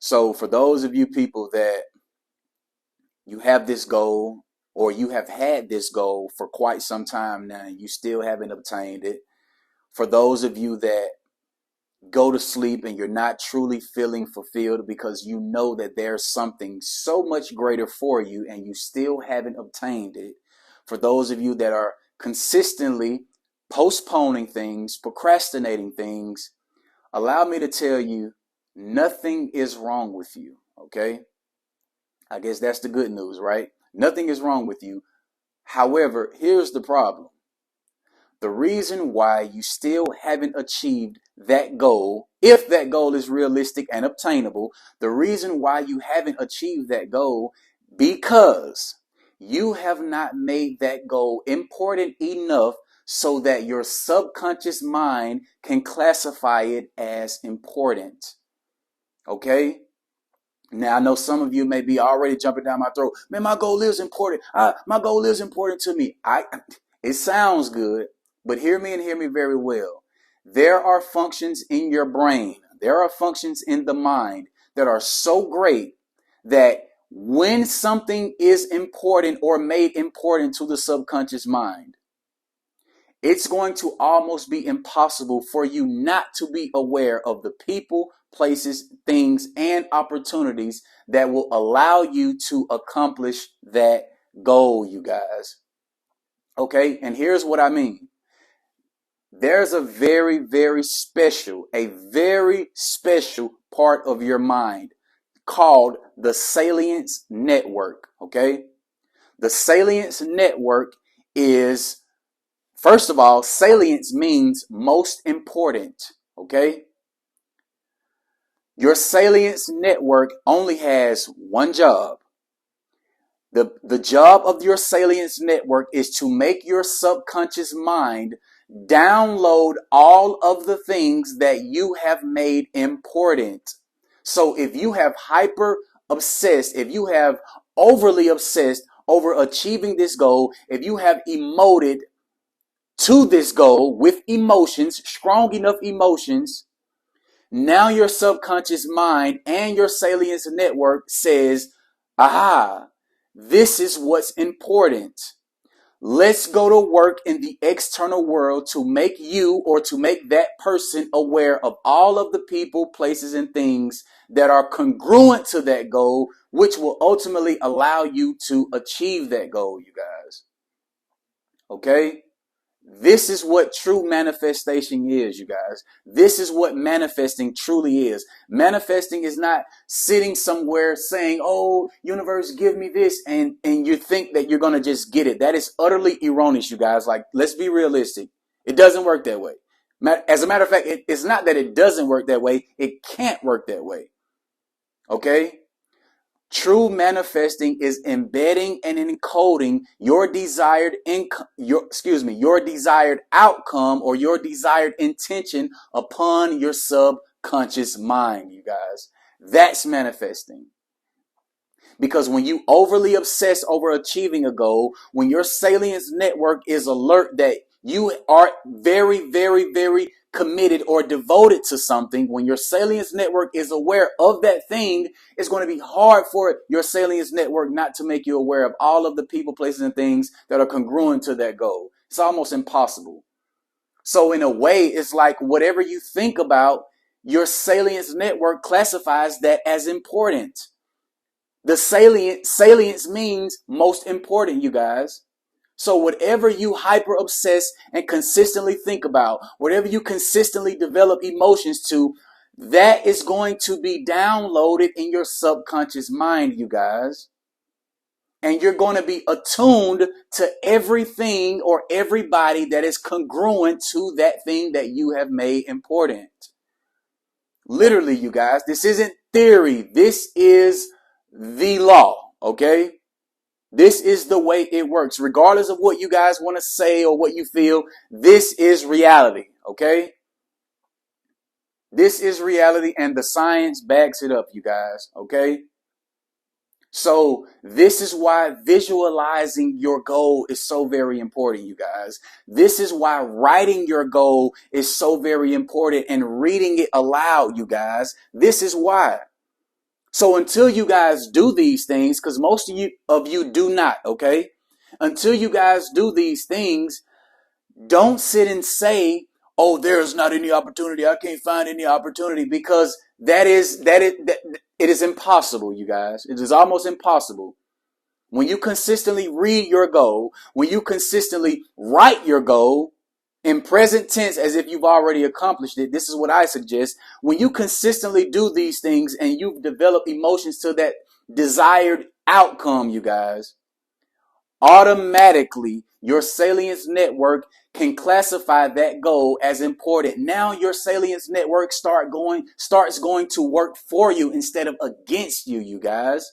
So for those of you people that you have this goal, or you have had this goal for quite some time now and you still haven't obtained it, for those of you that go to sleep and you're not truly feeling fulfilled because you know that there's something so much greater for you and you still haven't obtained it, for those of you that are consistently postponing things, procrastinating things, allow me to tell you, nothing is wrong with you, okay? I guess that's the good news, right? Nothing is wrong with you. However, here's the problem. The reason why you still haven't achieved that goal, if that goal is realistic and obtainable, the reason why you haven't achieved that goal, because you have not made that goal important enough so that your subconscious mind can classify it as important. Okay? Now, I know some of you may be already jumping down my throat. Man, my goal is important. My goal is important to me. It sounds good, but hear me and hear me very well. There are functions in your brain. There are functions in the mind that are so great that when something is important or made important to the subconscious mind, it's going to almost be impossible for you not to be aware of the people, places, things, and opportunities that will allow you to accomplish that goal, you guys. Okay, and here's what I mean. There's a very, very special part of your mind called the salience network. Okay, the salience network is, first of all, salience means most important, okay? Your salience network only has one job. The job of your salience network is to make your subconscious mind download all of the things that you have made important. So if you have hyper obsessed, if you have overly obsessed over achieving this goal, if you have emoted to this goal with emotions, strong enough emotions, now your subconscious mind and your salience network says, aha, this is what's important. Let's go to work in the external world to make you or to make that person aware of all of the people, places, and things that are congruent to that goal, which will ultimately allow you to achieve that goal, you guys. Okay? This is what true manifestation is, you guys. This is what manifesting truly is. Manifesting is not sitting somewhere saying, oh, universe, give me this. And you think that you're going to just get it. That is utterly erroneous, you guys. Like, let's be realistic. It doesn't work that way. As a matter of fact, it's not that it doesn't work that way. It can't work that way. Okay? True manifesting is embedding and encoding your desired your desired outcome or your desired intention upon your subconscious mind, you guys. That's manifesting. Because when you overly obsess over achieving a goal, when your salience network is alert that you are very, very, very committed or devoted to something, when your salience network is aware of that thing, it's going to be hard for your salience network not to make you aware of all of the people, places, and things that are congruent to that goal. It's almost impossible. So in a way, it's like whatever you think about, your salience network classifies that as important. The salience means most important, you guys. So whatever you hyper obsess and consistently think about, whatever you consistently develop emotions to, that is going to be downloaded in your subconscious mind, you guys. And you're going to be attuned to everything or everybody that is congruent to that thing that you have made important. Literally, you guys, this isn't theory. This is the law, okay? This is the way it works. Regardless of what you guys want to say or what you feel, this is reality, okay? This is reality and the science backs it up, you guys, okay? So this is why visualizing your goal is so very important, you guys. This is why writing your goal is so very important and reading it aloud, you guys. This is why. So until you guys do these things, because most of you do not, okay? Until you guys do these things, don't sit and say, "Oh, there's not any opportunity. I can't find any opportunity," because that it is impossible, you guys. It is almost impossible. When you consistently read your goal, when you consistently write your goal in present tense as if you've already accomplished it, this is what I suggest. When you consistently do these things and you've developed emotions to that desired outcome, you guys, automatically your salience network can classify that goal as important. Now your salience network starts going to work for you instead of against you, you guys.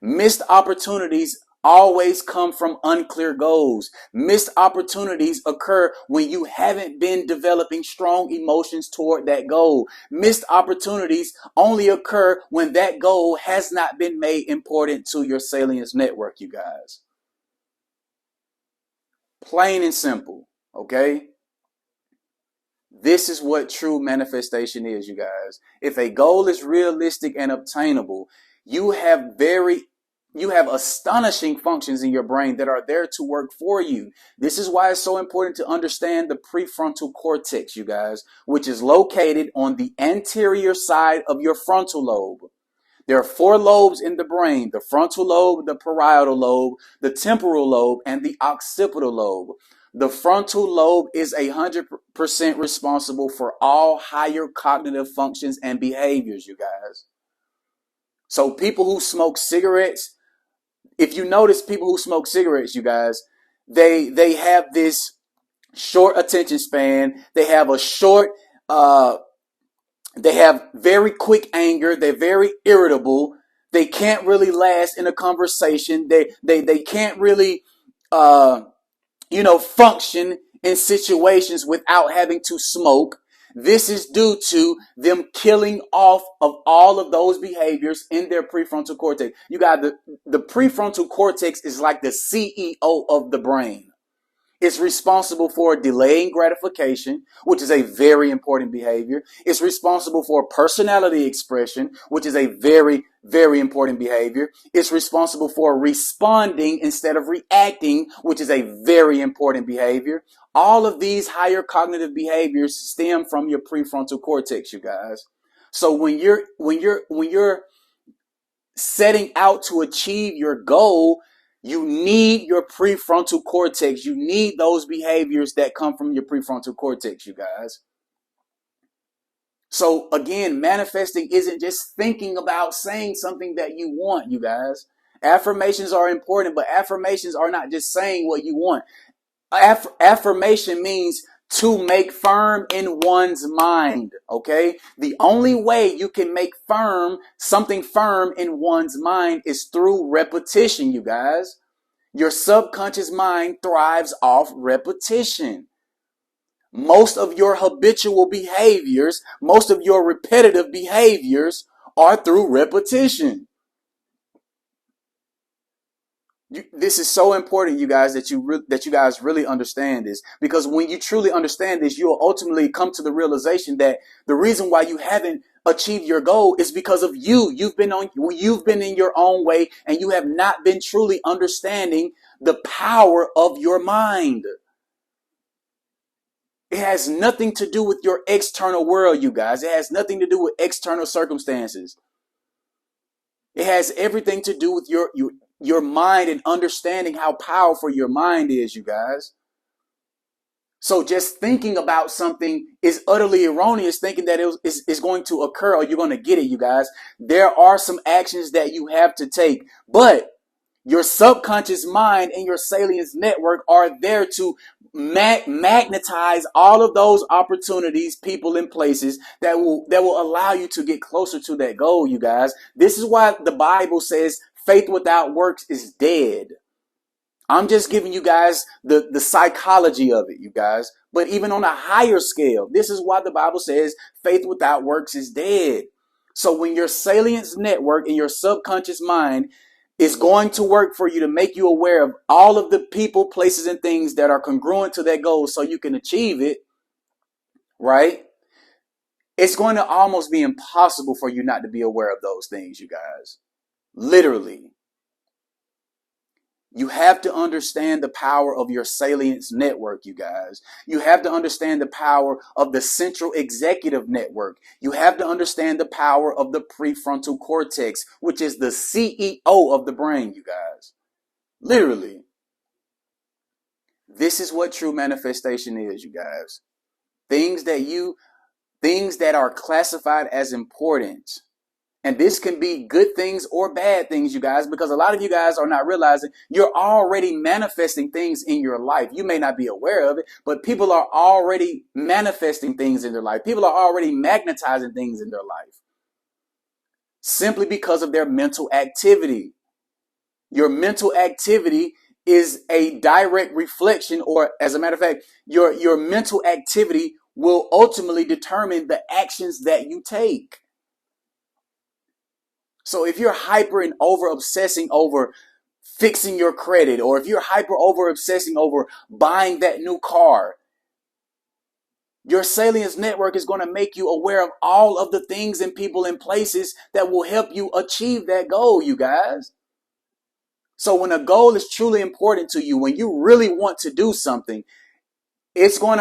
Missed opportunities always come from unclear goals. Missed opportunities occur when you haven't been developing strong emotions toward that goal. Missed opportunities only occur when that goal has not been made important to your salience network, you guys. Plain and simple, okay? This is what true manifestation is, you guys. If a goal is realistic and obtainable, you have astonishing functions in your brain that are there to work for you. This is why it's so important to understand the prefrontal cortex, you guys, which is located on the anterior side of your frontal lobe. There are 4 lobes in the brain: the frontal lobe, the parietal lobe, the temporal lobe, and the occipital lobe. The frontal lobe is 100% responsible for all higher cognitive functions and behaviors, you guys. So people who smoke cigarettes, if you notice people who smoke cigarettes, you guys, they have this short attention span. They have a short, they have very quick anger. They're very irritable. They can't really last in a conversation. They can't really, function in situations without having to smoke. This is due to them killing off of all of those behaviors in their prefrontal cortex. You got the prefrontal cortex is like the CEO of the brain. It's responsible for delaying gratification, which is a very important behavior. It's responsible for personality expression, which is a very, very important behavior. It's responsible for responding instead of reacting, which is a very important behavior. All of these higher cognitive behaviors stem from your prefrontal cortex, you guys. So when you're setting out to achieve your goal, you need your prefrontal cortex. You need those behaviors that come from your prefrontal cortex, you guys. So again, manifesting isn't just thinking about saying something that you want, you guys. Affirmations are important, but affirmations are not just saying what you want. Affirmation means to make firm in one's mind, okay? The only way you can make something firm in one's mind is through repetition, you guys. Your subconscious mind thrives off repetition. Most of your habitual behaviors, most of your repetitive behaviors are through repetition. This is so important, you guys, that you guys really understand this, because when you truly understand this, you'll ultimately come to the realization that the reason why you haven't achieved your goal is because of you. You've been in your own way, and you have not been truly understanding the power of your mind. It has nothing to do with your external world, you guys. It has nothing to do with external circumstances. It has everything to do with your mind and understanding how powerful your mind is, you guys. So just thinking about something is utterly erroneous, thinking that it's going to occur or you're going to get it, you guys. There are some actions that you have to take, but your subconscious mind and your salience network are there to magnetize all of those opportunities, people, and places that will allow you to get closer to that goal, you guys. This is why the Bible says faith without works is dead. I'm just giving you guys the psychology of it, you guys. But even on a higher scale, this is why the Bible says faith without works is dead. So when your salience network and your subconscious mind is going to work for you to make you aware of all of the people, places, and things that are congruent to that goal so you can achieve it, right? It's going to almost be impossible for you not to be aware of those things, you guys. Literally. You have to understand the power of your salience network, you guys. You have to understand the power of the central executive network. You have to understand the power of the prefrontal cortex, which is the CEO of the brain, you guys. Literally. This is what true manifestation is, you guys. Things that are classified as important. And this can be good things or bad things, you guys, because a lot of you guys are not realizing you're already manifesting things in your life. You may not be aware of it, but people are already manifesting things in their life. People are already magnetizing things in their life simply because of their mental activity. Your mental activity is a direct reflection, or as a matter of fact, your mental activity will ultimately determine the actions that you take. So if you're hyper and over obsessing over fixing your credit, or if you're hyper over obsessing over buying that new car, your salience network is going to make you aware of all of the things and people and places that will help you achieve that goal, you guys. So when a goal is truly important to you, when you really want to do something, it's going to